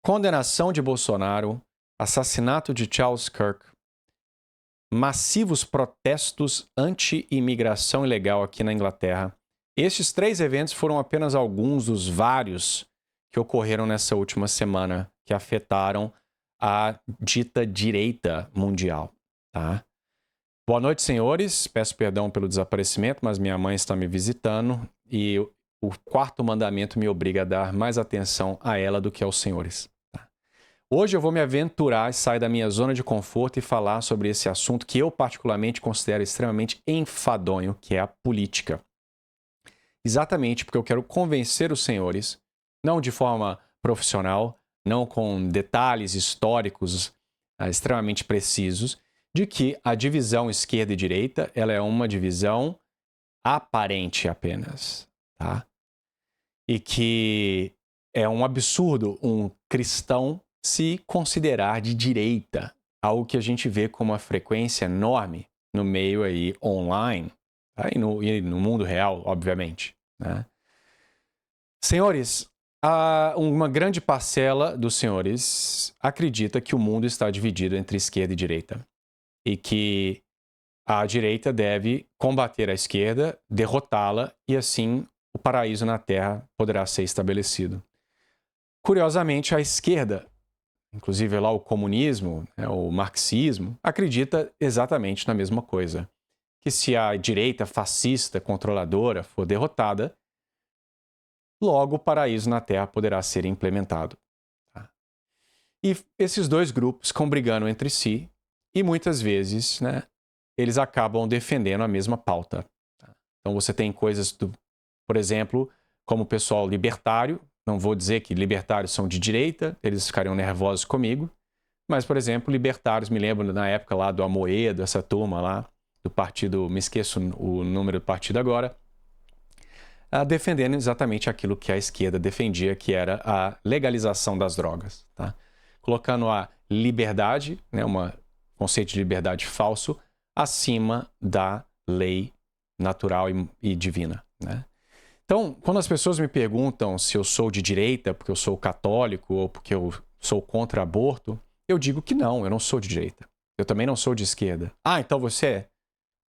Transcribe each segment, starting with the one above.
Condenação de Bolsonaro, assassinato de Charles Kirk, massivos protestos anti-imigração ilegal aqui na Inglaterra. Estes 3 eventos foram apenas alguns dos vários que ocorreram nessa última semana, que afetaram a dita direita mundial. Tá? Boa noite, senhores. Peço perdão pelo desaparecimento, mas minha mãe está me visitando e o 4º mandamento me obriga a dar mais atenção a ela do que aos senhores. Hoje eu vou me aventurar e sair da minha zona de conforto e falar sobre esse assunto que eu particularmente considero extremamente enfadonho, que é a política. Exatamente porque eu quero convencer os senhores, não de forma profissional, não com detalhes históricos extremamente precisos, de que a divisão esquerda e direita ela é uma divisão aparente apenas, tá? E que é um absurdo um cristão se considerar de direita, algo que a gente vê com uma frequência enorme no meio aí online, tá? e no mundo real, obviamente. Né? Senhores, uma grande parcela dos senhores acredita que o mundo está dividido entre esquerda e direita e que a direita deve combater a esquerda, derrotá-la e assim o paraíso na Terra poderá ser estabelecido. Curiosamente, a esquerda, inclusive lá o comunismo, o marxismo, acredita exatamente na mesma coisa. Que se a direita fascista, controladora, for derrotada, logo o paraíso na Terra poderá ser implementado. Tá? E esses 2 grupos ficam brigando entre si e muitas vezes, né, eles acabam defendendo a mesma pauta. Tá? Então você tem coisas, por exemplo, como o pessoal libertário. Não vou dizer que libertários são de direita, eles ficariam nervosos comigo. Mas, por exemplo, libertários, me lembro na época lá do Amoedo, essa turma lá, do partido, me esqueço o número do partido agora, defendendo exatamente aquilo que a esquerda defendia, que era a legalização das drogas. Tá? Colocando a liberdade, né, um conceito de liberdade falso, acima da lei natural e divina. Né? Então, quando as pessoas me perguntam se eu sou de direita porque eu sou católico ou porque eu sou contra aborto, eu digo que não, eu não sou de direita. Eu também não sou de esquerda. Ah, então você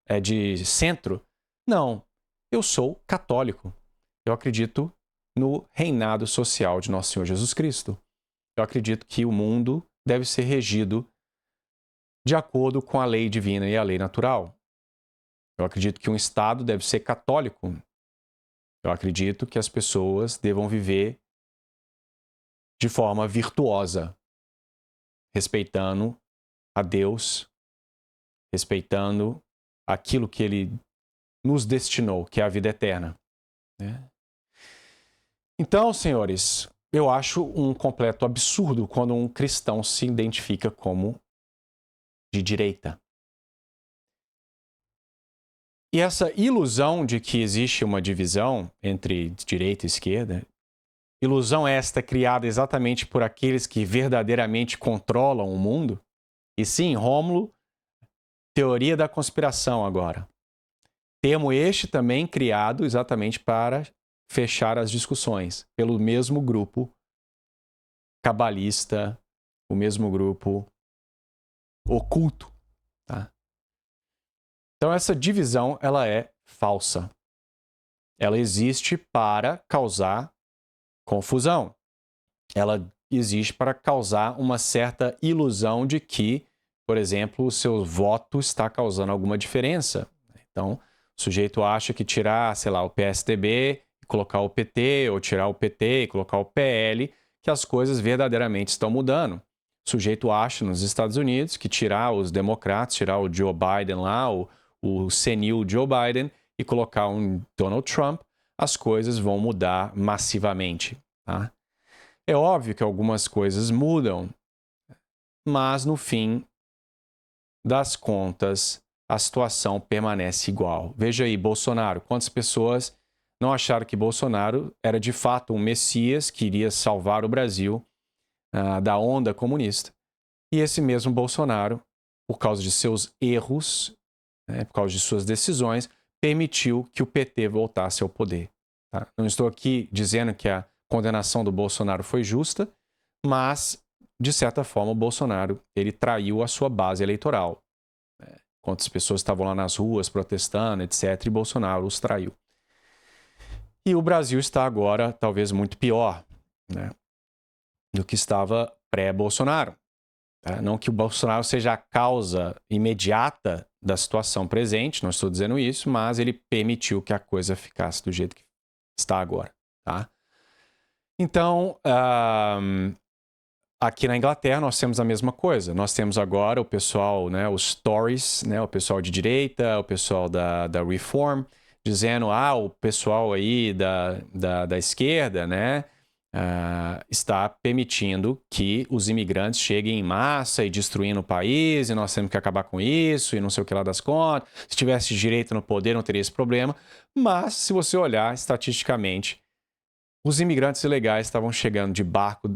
é de centro? Não, eu sou católico. Eu acredito no reinado social de Nosso Senhor Jesus Cristo. Eu acredito que o mundo deve ser regido de acordo com a lei divina e a lei natural. Eu acredito que um Estado deve ser católico. Eu acredito que as pessoas devam viver de forma virtuosa, respeitando a Deus, respeitando aquilo que Ele nos destinou, que é a vida eterna. Né? Então, senhores, eu acho um completo absurdo quando um cristão se identifica como de direita. E essa ilusão de que existe uma divisão entre direita e esquerda, ilusão esta criada exatamente por aqueles que verdadeiramente controlam o mundo, e sim, Rômulo, teoria da conspiração agora. Termo este também criado exatamente para fechar as discussões pelo mesmo grupo cabalista, o mesmo grupo oculto. Tá? Então essa divisão ela é falsa. Ela existe para causar confusão. Ela existe para causar uma certa ilusão de que, por exemplo, o seu voto está causando alguma diferença. Então, o sujeito acha que tirar, sei lá, o PSDB e colocar o PT, ou tirar o PT e colocar o PL, que as coisas verdadeiramente estão mudando. O sujeito acha nos Estados Unidos que tirar os democratas, tirar o Joe Biden lá, o senil Joe Biden, e colocar um Donald Trump, as coisas vão mudar massivamente. Tá? É óbvio que algumas coisas mudam, mas no fim das contas, a situação permanece igual. Veja aí, Bolsonaro. Quantas pessoas não acharam que Bolsonaro era de fato um messias que iria salvar o Brasil da onda comunista? E esse mesmo Bolsonaro, por causa de seus erros, por causa de suas decisões, permitiu que o PT voltasse ao poder. Tá? Não estou aqui dizendo que a condenação do Bolsonaro foi justa, mas, de certa forma, o Bolsonaro ele traiu a sua base eleitoral. Quantas pessoas estavam lá nas ruas protestando, etc., e Bolsonaro os traiu. E o Brasil está agora, talvez, muito pior, né, do que estava pré-Bolsonaro. Tá? Não que o Bolsonaro seja a causa imediata da situação presente, não estou dizendo isso, mas ele permitiu que a coisa ficasse do jeito que está agora. Tá? Então, aqui na Inglaterra nós temos a mesma coisa. Nós temos agora o pessoal, né, os Tories, né, o pessoal de direita, o pessoal da Reform, dizendo, o pessoal aí da esquerda, né, está permitindo que os imigrantes cheguem em massa e destruindo o país, e nós temos que acabar com isso, e não sei o que lá das contas. Se tivesse direita no poder, não teria esse problema. Mas, se você olhar estatisticamente, os imigrantes ilegais estavam chegando de barco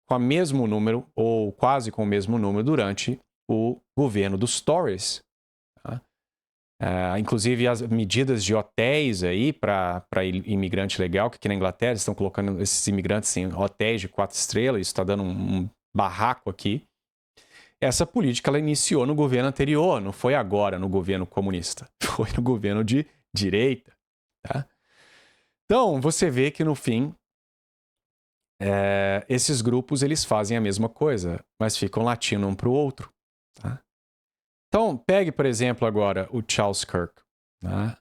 com o mesmo número, ou quase com o mesmo número, durante o governo dos Tories. Tá? Inclusive, as medidas de hotéis aí para imigrante legal, que aqui na Inglaterra estão colocando esses imigrantes em hotéis de 4 estrelas, isso está dando um barraco aqui. Essa política ela iniciou no governo anterior, não foi agora no governo comunista, foi no governo de direita. Tá? Então, você vê que no fim, esses grupos eles fazem a mesma coisa, mas ficam latindo um para o outro. Tá? Então, pegue, por exemplo, agora o Charles Kirk. Tá?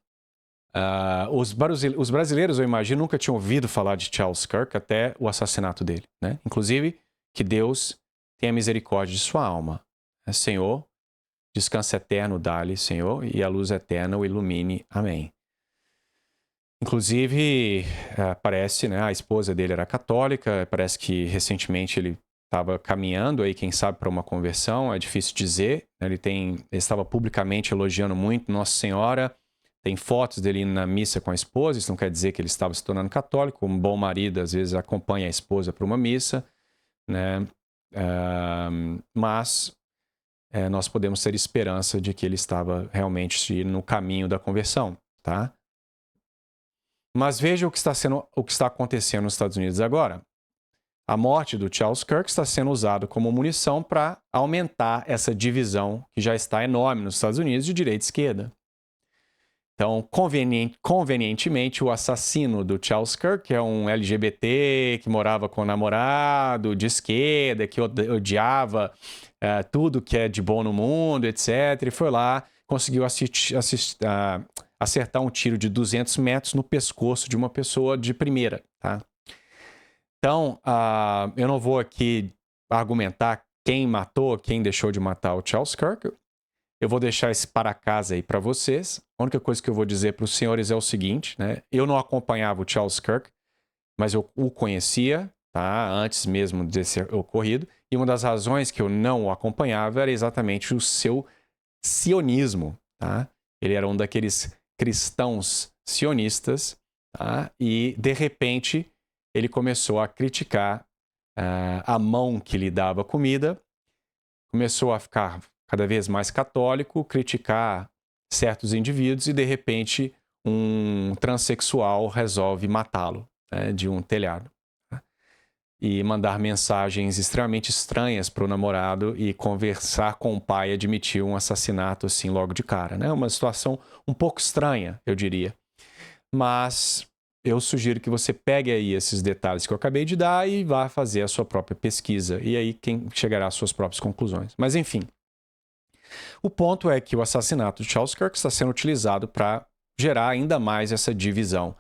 Os brasileiros, eu imagino, nunca tinham ouvido falar de Charles Kirk até o assassinato dele. Né? Inclusive, que Deus tenha misericórdia de sua alma. Senhor, descanso eterno dá-lhe, Senhor, e a luz eterna o ilumine. Amém. Inclusive, parece, né, a esposa dele era católica, parece que recentemente ele estava caminhando aí, quem sabe, para uma conversão, é difícil dizer. Ele estava publicamente elogiando muito Nossa Senhora, tem fotos dele indo na missa com a esposa, isso não quer dizer que ele estava se tornando católico, um bom marido às vezes acompanha a esposa para uma missa, né? Mas nós podemos ter esperança de que ele estava realmente no caminho da conversão, tá? Mas veja o que está acontecendo nos Estados Unidos agora. A morte do Charles Kirk está sendo usada como munição para aumentar essa divisão que já está enorme nos Estados Unidos de direita e esquerda. Então, convenientemente, o assassino do Charles Kirk, que é um LGBT que morava com o namorado, de esquerda, que odiava tudo que é de bom no mundo, etc., e foi lá, conseguiu acertar um tiro de 200 metros no pescoço de uma pessoa de primeira. Tá? Então, eu não vou aqui argumentar quem matou, quem deixou de matar o Charles Kirk. Eu vou deixar esse para casa aí para vocês. A única coisa que eu vou dizer para os senhores é o seguinte, né? Eu não acompanhava o Charles Kirk, mas eu o conhecia, tá? Antes mesmo de ser ocorrido. E uma das razões que eu não o acompanhava era exatamente o seu sionismo, tá? Ele era um daqueles cristãos sionistas, tá? E, de repente, ele começou a criticar a mão que lhe dava comida, começou a ficar cada vez mais católico, criticar certos indivíduos e, de repente, um transexual resolve matá-lo, né, de um telhado. Tá? E mandar mensagens extremamente estranhas para o namorado e conversar com o pai e admitir um assassinato assim logo de cara. Né? Uma situação um pouco estranha, eu diria. Mas eu sugiro que você pegue aí esses detalhes que eu acabei de dar e vá fazer a sua própria pesquisa. E aí quem chegará às suas próprias conclusões. Mas enfim, o ponto é que o assassinato de Charles Kirk está sendo utilizado para gerar ainda mais essa divisão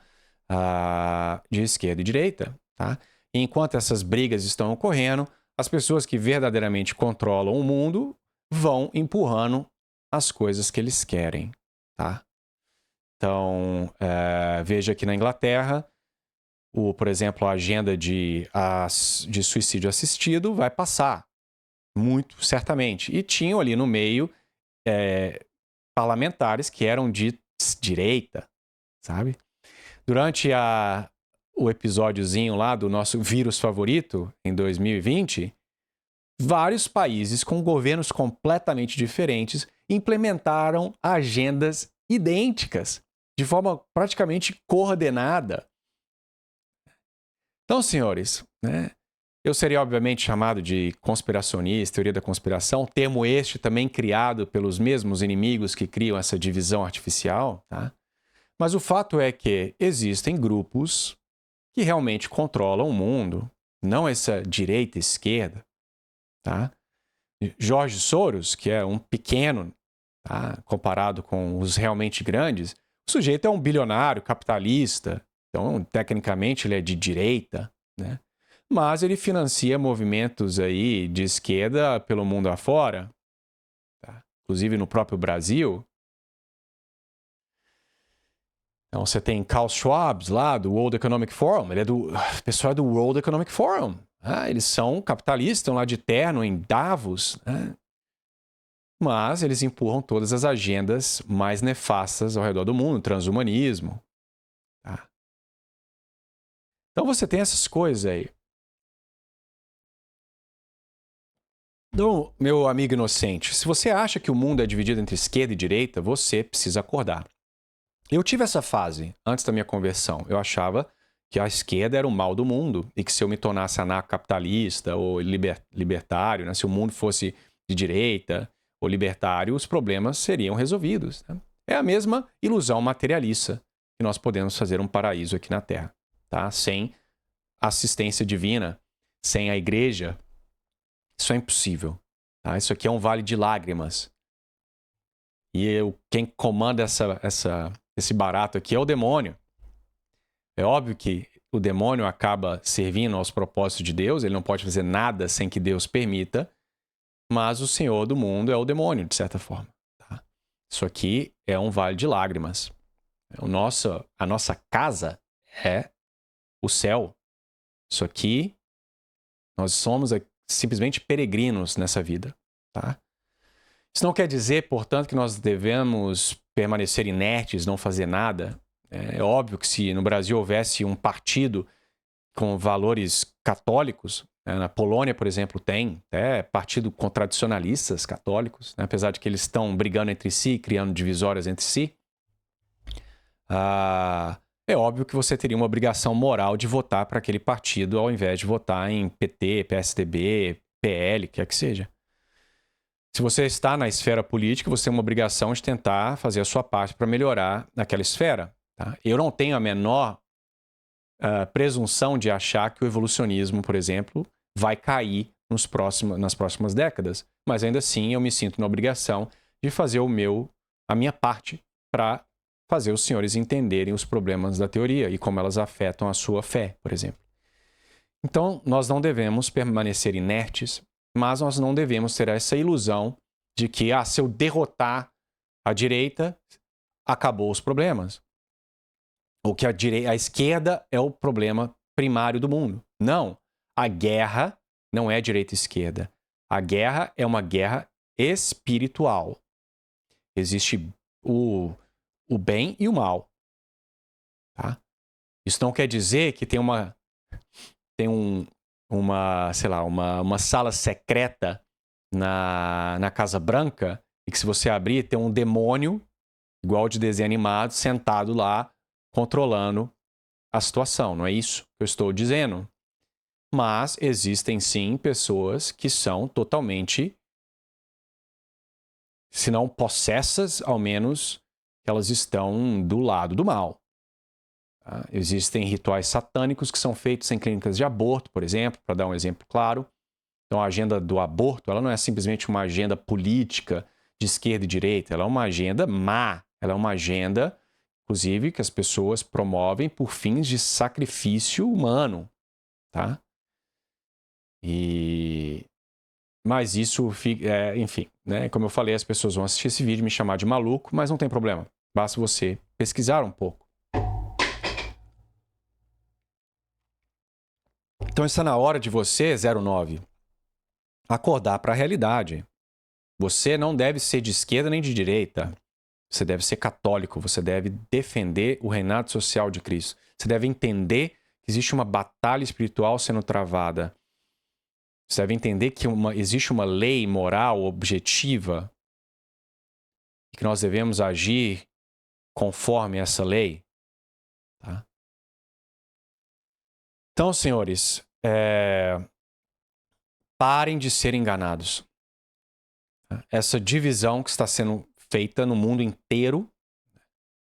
de esquerda e direita. Tá? E enquanto essas brigas estão ocorrendo, as pessoas que verdadeiramente controlam o mundo vão empurrando as coisas que eles querem. Tá? Então, veja aqui na Inglaterra, por exemplo, a agenda de suicídio assistido vai passar, muito certamente. E tinham ali no meio parlamentares que eram de direita, sabe? Durante o episódiozinho lá do nosso vírus favorito, em 2020, vários países com governos completamente diferentes implementaram agendas idênticas, de forma praticamente coordenada. Então, senhores, né, Eu seria, obviamente, chamado de conspiracionista, teoria da conspiração, termo este também criado pelos mesmos inimigos que criam essa divisão artificial, tá? Mas o fato é que existem grupos que realmente controlam o mundo, não essa direita e esquerda, tá? George Soros, que é um pequeno, tá? Comparado com os realmente grandes, o sujeito é um bilionário capitalista, então, tecnicamente, ele é de direita, né? Mas ele financia movimentos aí de esquerda pelo mundo afora, tá? Inclusive no próprio Brasil. Então você tem Klaus Schwab lá do World Economic Forum, ele é do pessoal do World Economic Forum. Eles são capitalistas, estão lá de terno em Davos, né? Mas eles empurram todas as agendas mais nefastas ao redor do mundo, transhumanismo. Tá? Então você tem essas coisas aí. Então, meu amigo inocente, se você acha que o mundo é dividido entre esquerda e direita, você precisa acordar. Eu tive essa fase antes da minha conversão. Eu achava que a esquerda era o mal do mundo e que se eu me tornasse anarcocapitalista ou libertário, né, se o mundo fosse de direita ou libertário, os problemas seriam resolvidos. Né? É a mesma ilusão materialista que nós podemos fazer um paraíso aqui na Terra, tá? Sem assistência divina, sem a igreja, isso é impossível. Tá? Isso aqui é um vale de lágrimas. E quem comanda esse barato aqui é o demônio. É óbvio que o demônio acaba servindo aos propósitos de Deus, ele não pode fazer nada sem que Deus permita, mas o senhor do mundo é o demônio, de certa forma. Tá? Isso aqui é um vale de lágrimas. A nossa casa é o céu. Isso aqui, nós somos simplesmente peregrinos nessa vida. Tá? Isso não quer dizer, portanto, que nós devemos permanecer inertes, não fazer nada. É óbvio que se no Brasil houvesse um partido com valores católicos, né, na Polônia, por exemplo, tem até partido com tradicionalistas católicos, né, apesar de que eles estão brigando entre si, criando divisórias entre si, é óbvio que você teria uma obrigação moral de votar para aquele partido ao invés de votar em PT, PSDB, PL, quer que seja. Se você está na esfera política, você tem uma obrigação de tentar fazer a sua parte para melhorar naquela esfera. Tá? Eu não tenho a menor presunção de achar que o evolucionismo, por exemplo, vai cair nas próximas décadas. Mas ainda assim, eu me sinto na obrigação de fazer a minha parte para fazer os senhores entenderem os problemas da teoria e como elas afetam a sua fé, por exemplo. Então, nós não devemos permanecer inertes, mas nós não devemos ter essa ilusão de que, se eu derrotar a direita, acabou os problemas. Ou que a esquerda é o problema primário do mundo. Não. A guerra não é direita e esquerda. A guerra é uma guerra espiritual. Existe o bem e o mal. Tá? Isso não quer dizer que tem uma sala secreta na Casa Branca e que se você abrir tem um demônio, igual de desenho animado, sentado lá, controlando a situação. Não é isso que eu estou dizendo. Mas existem sim pessoas que são totalmente, se não possessas, ao menos elas estão do lado do mal. Tá? Existem rituais satânicos que são feitos em clínicas de aborto, por exemplo, para dar um exemplo claro. Então a agenda do aborto, ela não é simplesmente uma agenda política de esquerda e direita, ela é uma agenda má, ela é uma agenda, inclusive, que as pessoas promovem por fins de sacrifício humano, tá? Mas isso, enfim, né? Como eu falei, as pessoas vão assistir esse vídeo e me chamar de maluco, mas não tem problema. Basta você pesquisar um pouco. Então está na hora de você, 09, acordar para a realidade. Você não deve ser de esquerda nem de direita. Você deve ser católico, você deve defender o reinado social de Cristo. Você deve entender que existe uma batalha espiritual sendo travada. Você deve entender que existe uma lei moral objetiva e que nós devemos agir conforme essa lei. Tá? Então, senhores, Parem de ser enganados. Essa divisão que está sendo feita no mundo inteiro,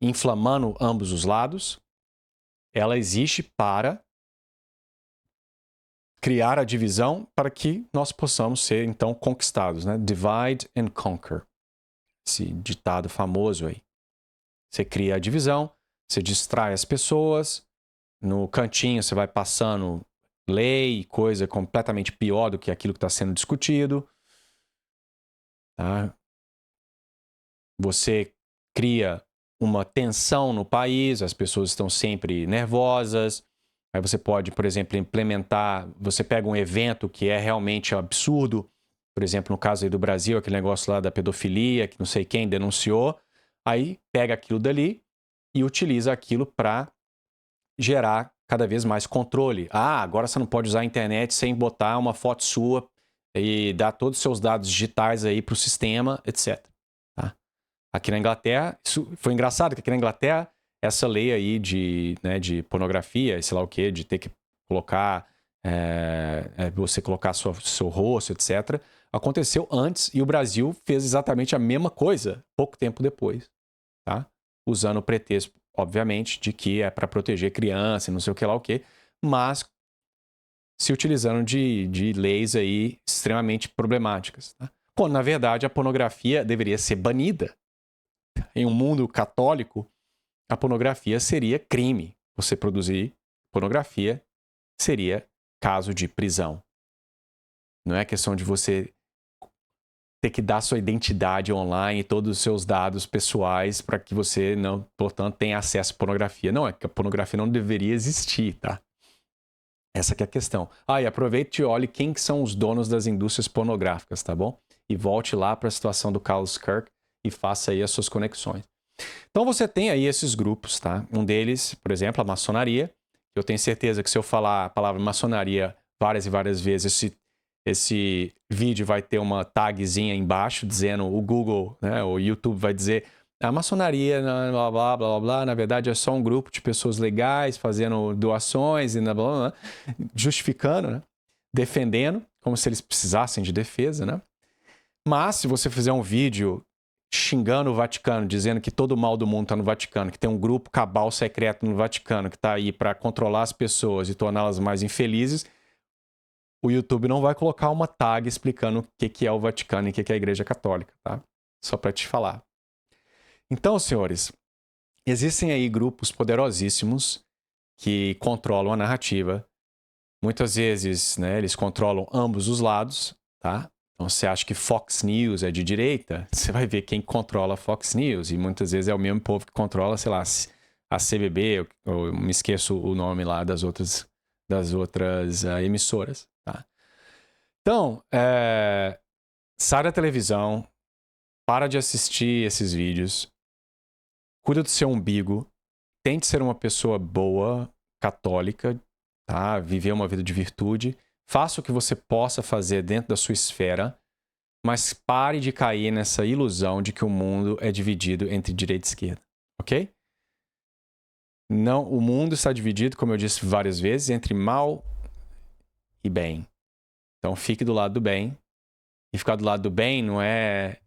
inflamando ambos os lados, ela existe para criar a divisão para que nós possamos ser, então, conquistados, né? Divide and conquer. Esse ditado famoso aí. Você cria a divisão, você distrai as pessoas, no cantinho você vai passando lei, coisa completamente pior do que aquilo que está sendo discutido. Tá? Você cria uma tensão no país, as pessoas estão sempre nervosas. Aí você pode, por exemplo, implementar, você pega um evento que é realmente absurdo, por exemplo, no caso aí do Brasil, aquele negócio lá da pedofilia, que não sei quem denunciou, aí pega aquilo dali e utiliza aquilo para gerar cada vez mais controle. Ah, agora você não pode usar a internet sem botar uma foto sua e dar todos os seus dados digitais aí para o sistema, etc. Tá? Aqui na Inglaterra, isso foi engraçado que aqui na Inglaterra, essa lei aí de pornografia, sei lá o quê, de ter que colocar, você colocar seu rosto, etc., aconteceu antes e o Brasil fez exatamente a mesma coisa pouco tempo depois, tá? Usando o pretexto, obviamente, de que é para proteger criança e não sei o que lá o quê, mas se utilizando de leis aí extremamente problemáticas. Tá? Quando, na verdade, a pornografia deveria ser banida. Em um mundo católico, a pornografia seria crime. Você produzir pornografia seria caso de prisão. Não é questão de você ter que dar sua identidade online e todos os seus dados pessoais para que você, não, portanto, tenha acesso à pornografia. Não, é que a pornografia não deveria existir, tá? Essa que é a questão. E aproveite e olhe quem que são os donos das indústrias pornográficas, tá bom? E volte lá para a situação do Charles Kirk e faça aí as suas conexões. Então você tem aí esses grupos, tá? Um deles, por exemplo, a maçonaria. Eu tenho certeza que se eu falar a palavra maçonaria várias e várias vezes, esse vídeo vai ter uma tagzinha embaixo dizendo, o Google, né, o YouTube vai dizer, a maçonaria, blá, blá, blá, blá, blá, na verdade é só um grupo de pessoas legais fazendo doações e blá, blá, blá, justificando, né, defendendo, como se eles precisassem de defesa, né? Mas se você fizer um vídeo xingando o Vaticano, dizendo que todo o mal do mundo está no Vaticano, que tem um grupo cabal secreto no Vaticano que está aí para controlar as pessoas e torná-las mais infelizes, o YouTube não vai colocar uma tag explicando o que é o Vaticano e o que é a Igreja Católica, tá? Só para te falar. Então, senhores, existem aí grupos poderosíssimos que controlam a narrativa. Muitas vezes, né, eles controlam ambos os lados, tá? Então, você acha que Fox News é de direita? Você vai ver quem controla a Fox News. E muitas vezes é o mesmo povo que controla, sei lá, a CBB, eu me esqueço o nome lá das outras emissoras. Tá? Então, sai da televisão, para de assistir esses vídeos, cuida do seu umbigo, tente ser uma pessoa boa, católica, tá? Viver uma vida de virtude, faça o que você possa fazer dentro da sua esfera, mas pare de cair nessa ilusão de que o mundo é dividido entre direita e esquerda, ok? Não, o mundo está dividido, como eu disse várias vezes, entre mal e bem. Então fique do lado do bem. E ficar do lado do bem não é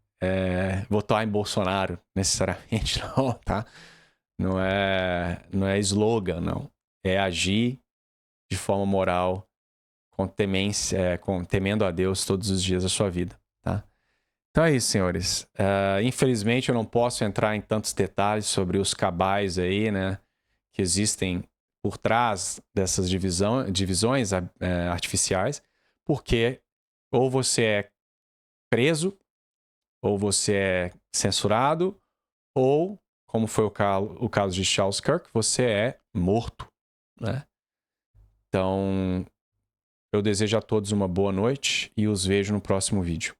votar em Bolsonaro, necessariamente, não, tá? Não é slogan, não. É agir de forma moral, com temência, temendo a Deus todos os dias da sua vida, tá? Então é isso, senhores. Infelizmente eu não posso entrar em tantos detalhes sobre os cabais aí, né? Que existem por trás dessas divisões artificiais, porque ou você é preso, ou você é censurado, ou, como foi o caso de Charles Kirk, você é morto, né? Então, eu desejo a todos uma boa noite e os vejo no próximo vídeo.